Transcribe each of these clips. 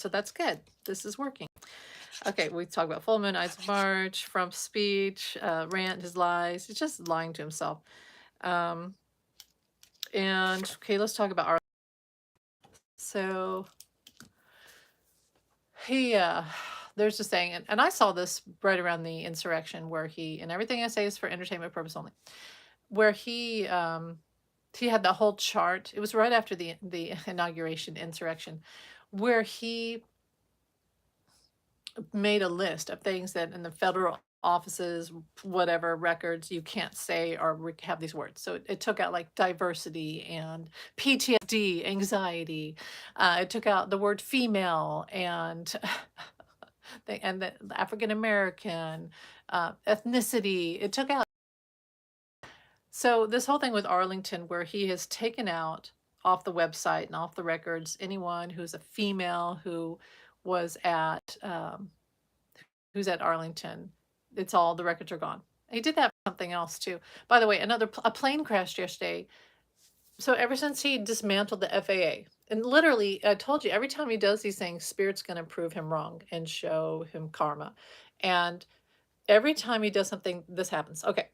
So that's good. This is working. Okay, we talk about full moon, Ides of March, Trump's speech, rant, his lies. He's just lying to himself. Um, and okay, let's talk about our. So he, there's a saying, and I saw this right around the insurrection where he, and everything I say is for entertainment purpose only, where he had the whole chart. It was right after the inauguration insurrection, where he made a list of things that in the federal offices, whatever records you can't say or have these words. So it took out like diversity and PTSD, anxiety. It took out the word female and the African American, ethnicity. It took out. So this whole thing with Arlington, where he has taken out off the website and off the records anyone who's a female who was at who's at Arlington. It's all the records are gone. He did that for something else too. By the way, a plane crashed yesterday. So ever since he dismantled the FAA, and literally, I told you every time he does these things, Spirit's going to prove him wrong and show him karma. And every time he does something, this happens. Okay.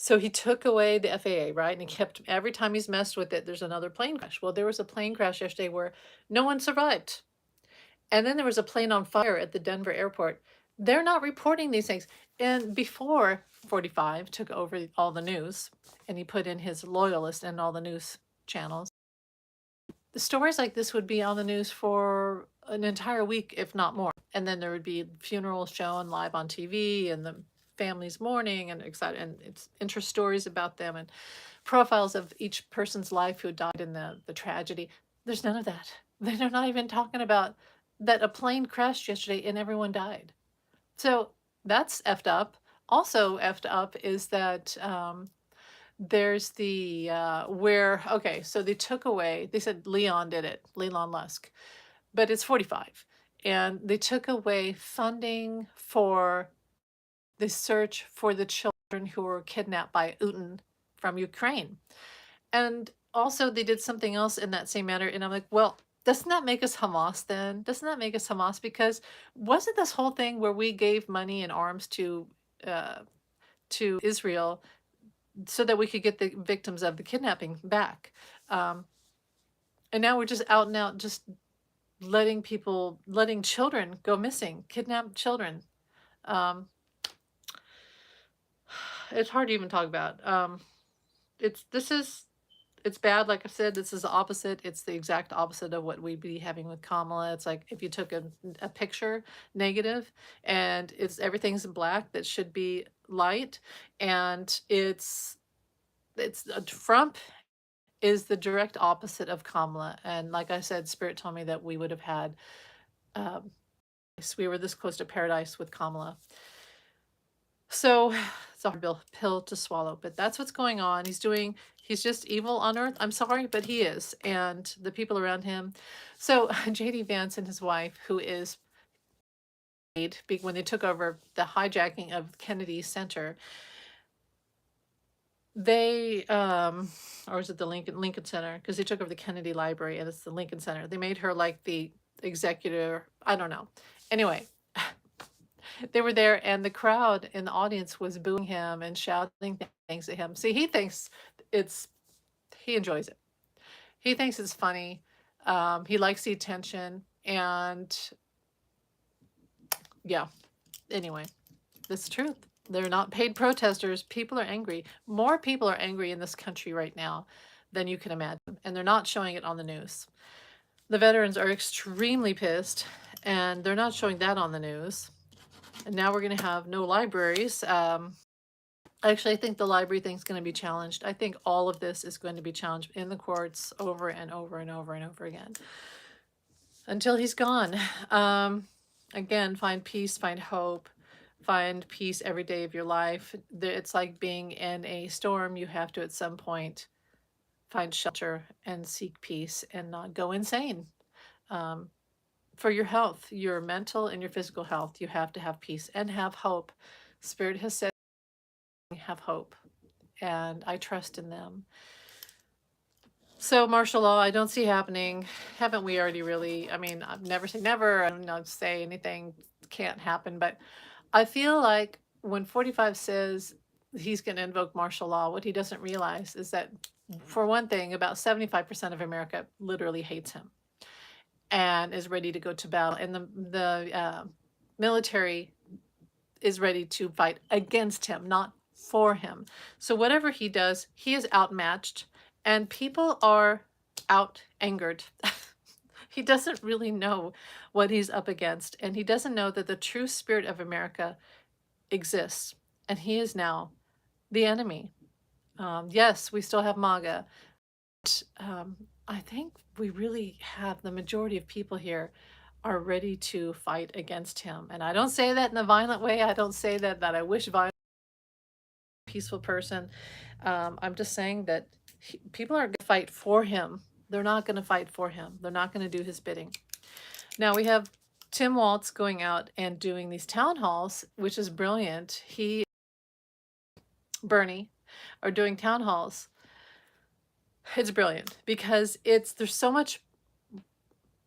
So he took away the FAA, right? And he kept, every time he's messed with it, there's another plane crash. Well, there was a plane crash yesterday where no one survived. And then there was a plane on fire at the Denver airport. They're not reporting these things. And before 45 took over all the news and he put in his loyalists and all the news channels, the stories like this would be on the news for an entire week, if not more. And then there would be funerals shown live on TV and the families mourning and excited, and it's interest stories about them and profiles of each person's life who died in the tragedy. There's none of that. They're not even talking about that a plane crashed yesterday and everyone died. So that's effed up. Also effed up is that there's the where okay, so they took away. They said Leon did it, Elon Musk, but it's 45, and they took away funding for the search for the children who were kidnapped by Putin from Ukraine. And also they did something else in that same manner. And I'm like, well, doesn't that make us Hamas then? Doesn't that make us Hamas? Because wasn't this whole thing where we gave money and arms uh, to Israel so that we could get the victims of the kidnapping back? Um, and now we're just out and out, just letting children go missing, kidnapped children. Um, it's hard to even talk about. It's this is it's bad. Like I said, this is the opposite. It's the exact opposite of what we'd be having with Kamala. It's like if you took a picture negative and it's everything's in black that should be light, and it's Trump is the direct opposite of Kamala. And like I said, Spirit told me that we would have had um, we were this close to paradise with Kamala. So it's a hard pill to swallow, but that's what's going on. He's just evil on earth. I'm sorry, but he is. And the people around him. So JD Vance and his wife, who is when they took over the hijacking of Kennedy Center, they or is it the Lincoln Center? Because they took over the Kennedy Library and it's the Lincoln Center. They made her like the executor. I don't know. Anyway, they were there and the crowd in the audience was booing him and shouting things at him. See, he enjoys it. He thinks it's funny. He likes the attention. And yeah, anyway, that's the truth. They're not paid protesters. People are angry. More people are angry in this country right now than you can imagine. And they're not showing it on the news. The veterans are extremely pissed and they're not showing that on the news. And now we're going to have no libraries. Actually, I think the library thing's going to be challenged. I think all of this is going to be challenged in the courts over and over and over and over again until he's gone. Again, find peace, find hope, find peace every day of your life. It's like being in a storm. You have to, at some point, find shelter and seek peace and not go insane. For your health, your mental and your physical health, you have to have peace and have hope. Spirit has said, have hope, and I trust in them. So martial law, I don't see happening. Haven't we already really? I mean, I've never say never. I don't know say anything can't happen, but I feel like when 45 says he's going to invoke martial law, what he doesn't realize is that, for one thing, about 75% of America literally hates him and is ready to go to battle, and the military is ready to fight against him, not for him. So whatever he does, he is outmatched, and people are out angered. He doesn't really know what he's up against, and he doesn't know that the true spirit of America exists, and he is now the enemy. Yes, we still have MAGA. But, I think we really have the majority of people here are ready to fight against him. And I don't say that in a violent way. I don't say that I wish violence peaceful person. I'm just saying that people are going to fight for him. They're not going to fight for him. They're not going to do his bidding. Now we have Tim Walz going out and doing these town halls, which is brilliant. Bernie are doing town halls. It's brilliant because there's so much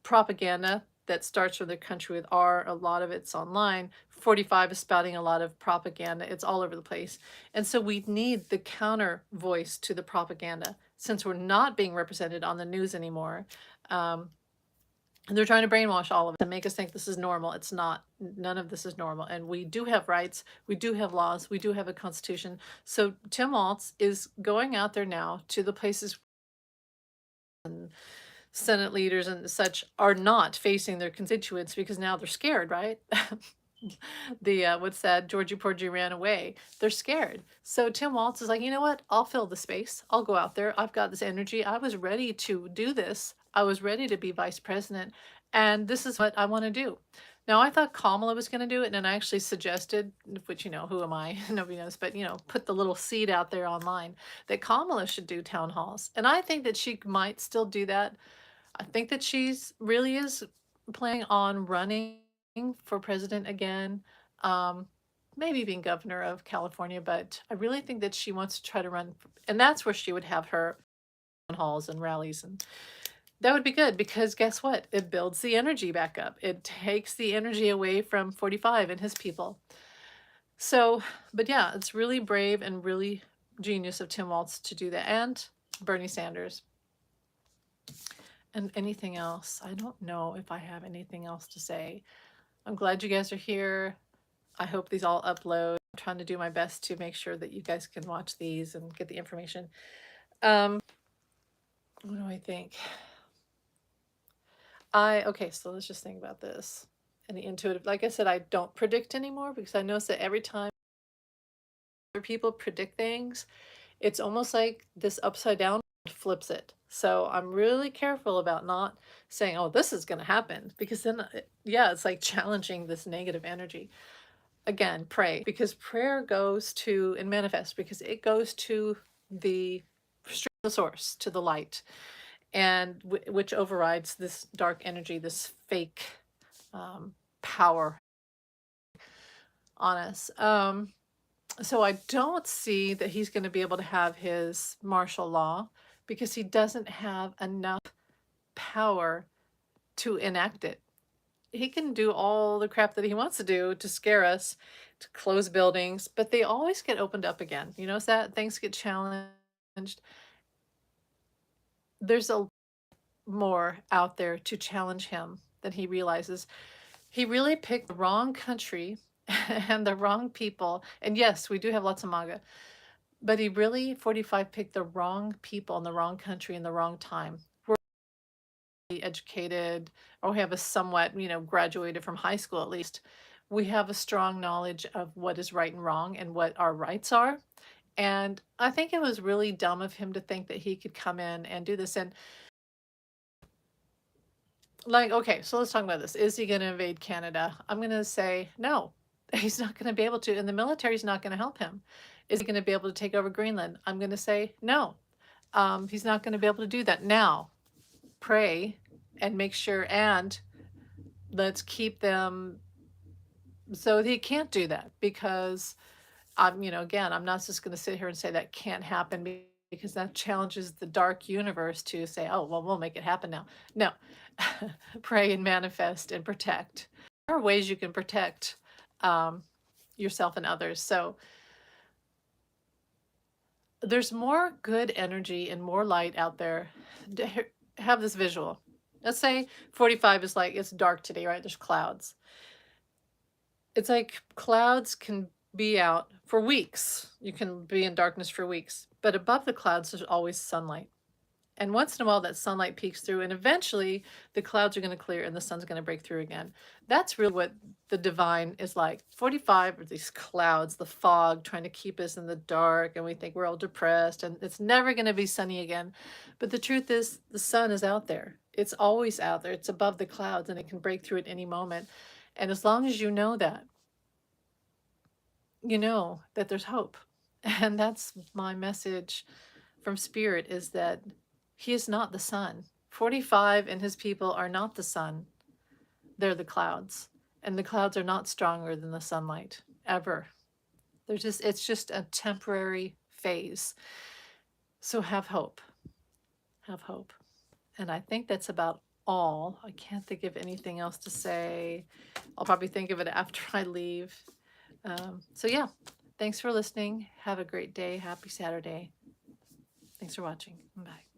propaganda that starts with the country with R. A lot of it's online. 45 is spouting a lot of propaganda. It's all over the place. And so we need the counter voice to the propaganda since we're not being represented on the news anymore. And they're trying to brainwash all of us and make us think this is normal. It's not. None of this is normal. And we do have rights. We do have laws. We do have a constitution. So Tim Walz is going out there now to the places and Senate leaders and such are not facing their constituents because now they're scared, right? What's that? Georgie Porgy ran away. They're scared. So Tim Walz is like, you know what? I'll fill the space. I'll go out there. I've got this energy. I was ready to do this. I was ready to be vice president. And this is what I want to do. Now, I thought Kamala was going to do it, and I actually suggested, which, who am I? Nobody knows, but, put the little seed out there online that Kamala should do town halls. And I think that she might still do that. I think that she's really is planning on running for president again. Um, Maybe being governor of California, but I really think that she wants to try to run, and that's where she would have her town halls and rallies, and that would be good because guess what? It builds the energy back up. It takes the energy away from 45 and his people. So, but yeah, it's really brave and really genius of Tim Walz to do that, and Bernie Sanders. And anything else? I don't know if I have anything else to say. I'm glad you guys are here. I hope these all upload. I'm trying to do my best to make sure that you guys can watch these and get the information. What do I think? Okay, so let's just think about this. And the intuitive, like I said, I don't predict anymore because I notice that every time other people predict things, it's almost like this upside down flips it. So I'm really careful about not saying, oh, this is going to happen, because then, yeah, it's like challenging this negative energy. Again, pray, because prayer goes to and manifest because it goes to the source, to the light, and which overrides this dark energy, this fake power on us. So I don't see that he's going to be able to have his martial law because he doesn't have enough power to enact it. He can do all the crap that he wants to do to scare us, to close buildings, but they always get opened up again. You notice that? Things get challenged. There's a more out there to challenge him than he realizes. He really picked the wrong country and the wrong people. And yes, we do have lots of MAGA, but he really, 45, picked the wrong people in the wrong country in the wrong time. We're educated, or we have a somewhat, graduated from high school at least. We have a strong knowledge of what is right and wrong and what our rights are. And I think it was really dumb of him to think that he could come in and do this. And like, okay, so let's talk about this. Is he going to invade Canada? I'm going to say no. He's not going to be able to, and the military's not going to help him. Is he going to be able to take over Greenland? I'm going to say no. He's not going to be able to do that. Now, pray and make sure, and let's keep them so he can't do that, because again, I'm not just going to sit here and say that can't happen. because that challenges the dark universe to say, oh, well, we'll make it happen now. No, pray and manifest and protect. There are ways you can protect yourself and others. So there's more good energy and more light out there. Have this visual. Let's say 45 is like, it's dark today, right? There's clouds. It's like clouds can be out for weeks. You can be in darkness for weeks. But above the clouds, there's always sunlight. And once in a while, that sunlight peeks through, and eventually the clouds are going to clear and the sun's going to break through again. That's really what the divine is like. 45 are these clouds, the fog trying to keep us in the dark, and we think we're all depressed and it's never going to be sunny again. But the truth is, the sun is out there. It's always out there. It's above the clouds and it can break through at any moment. And as long as you know that, you know that there's hope. And that's my message from Spirit, is that he is not the sun. 45 and his people are not the sun. They're the clouds. And the clouds are not stronger than the sunlight, ever. It's just a temporary phase. So have hope. Have hope. And I think that's about all. I can't think of anything else to say. I'll probably think of it after I leave. So yeah, thanks for listening. Have a great day. Happy Saturday. Thanks for watching. Bye.